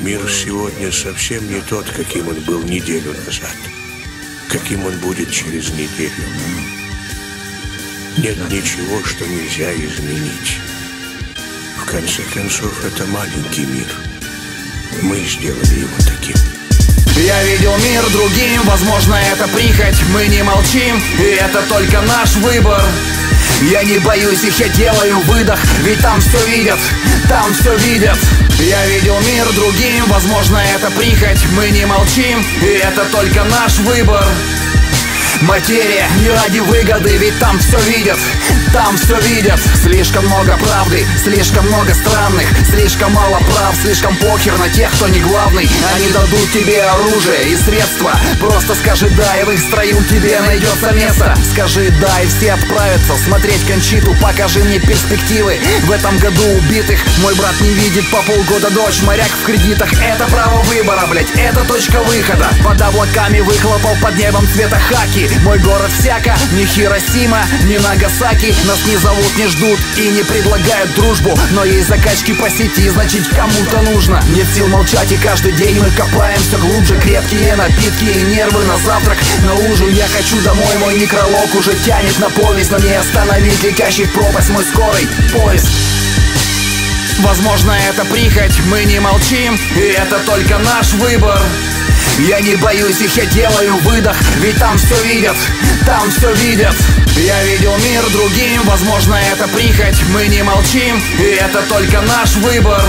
Мир сегодня совсем не тот, каким он был неделю назад, каким он будет через неделю. Нет ничего, что нельзя изменить. В конце концов, это маленький мир. Мы сделали его таким. Я видел мир другим, возможно, это прихоть. Мы не молчим, и это только наш выбор. Я не боюсь их, я делаю выдох, ведь там все видят, там все видят. Я видел мир другим, возможно, это прихоть. Мы не молчим, и это только наш выбор. Материя не ради выгоды, ведь там все видят, там все видят. Слишком много правды, слишком много странных, слишком мало прав, слишком похер на тех, кто не главный. Они дадут тебе оружие и средства. Просто скажи да, и в их строю тебе найдется место. Скажи да, и все отправятся смотреть Кончиту. Покажи мне перспективы в этом году убитых. Мой брат не видит по полгода дочь, моряк в кредитах. Это право выбора, блять, это точка выхода. Под облаками выхлопал под небом цвета хаки. Мой город всяко, не Хиросима, не Нагасаки. Нас не зовут, не ждут и не предлагают дружбу. Но есть закачки по сети, значит кому-то нужно. Нет сил молчать, и каждый день мы копаем все глубже. Крепкие напитки и нервы на завтрак, на ужин. Я хочу домой, мой некролог уже тянет на повесть. Но не остановить летящий в пропасть мой скорый поезд. Возможно, это прихоть, мы не молчим, и это только наш выбор. Я не боюсь их, я делаю выдох, ведь там все видят, там все видят. Я видел мир другим, возможно, это прихоть. Мы не молчим, и это только наш выбор.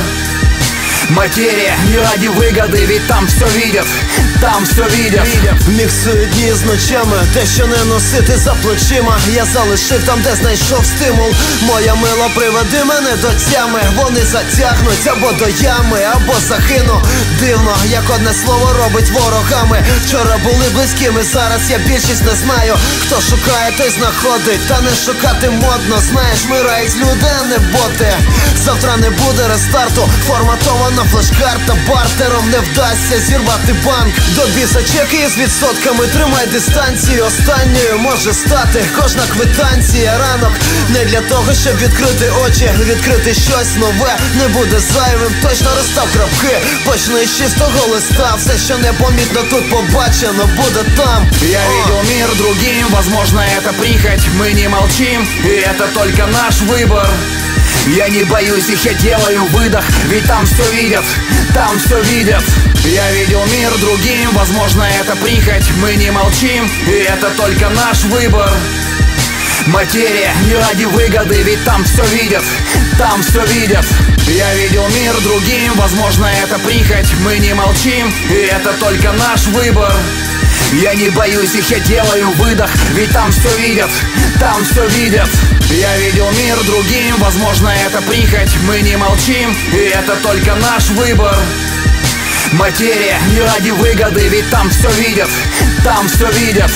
Матерія не раді вигоди, ведь там все видят, там все видят. Міксую дні з ночами, те, що не носити за плечима. Я залишив там, де знайшов стимул. Моя мила, приведи мене до тями. Вони затягнуть або до ями, або загину. Дивно, як одне слово робить ворогами. Вчора були близькими, зараз я більшість не знаю. Хто шукає, той знаходить, та не шукати модно. Знаєш, мирають люди, а не боти. Завтра не буде рестарту, форматована флеш-карта. Бартером не вдасться зірвати банк. До біса чеки з відсотками, тримай дистанцію. Останньою може стати кожна квитанція. Ранок не для того, щоб відкрити очі, відкрити щось нове не буде зайвим. Точно розстав крапки, почну із чистого листа. Все, що непомітно тут побачено, буде там. Я видел мир другим, возможно, это прихоть. Мы не молчим, и это только наш выбор. Я не боюсь их, я делаю выдох, ведь там все видят, там все видят. Я видел мир другим, возможно, это прихоть. Мы не молчим, и это только наш выбор. Материя не ради выгоды, ведь там все видят, там все видят. Я видел мир другим, возможно, это прихоть. Мы не молчим, и это только наш выбор. Я не боюсь их, я делаю выдох, ведь там все видят, там все видят. Я видел мир другим, возможно, это прихоть. Мы не молчим, и это только наш выбор. Материя не ради выгоды, ведь там все видят, там все видят.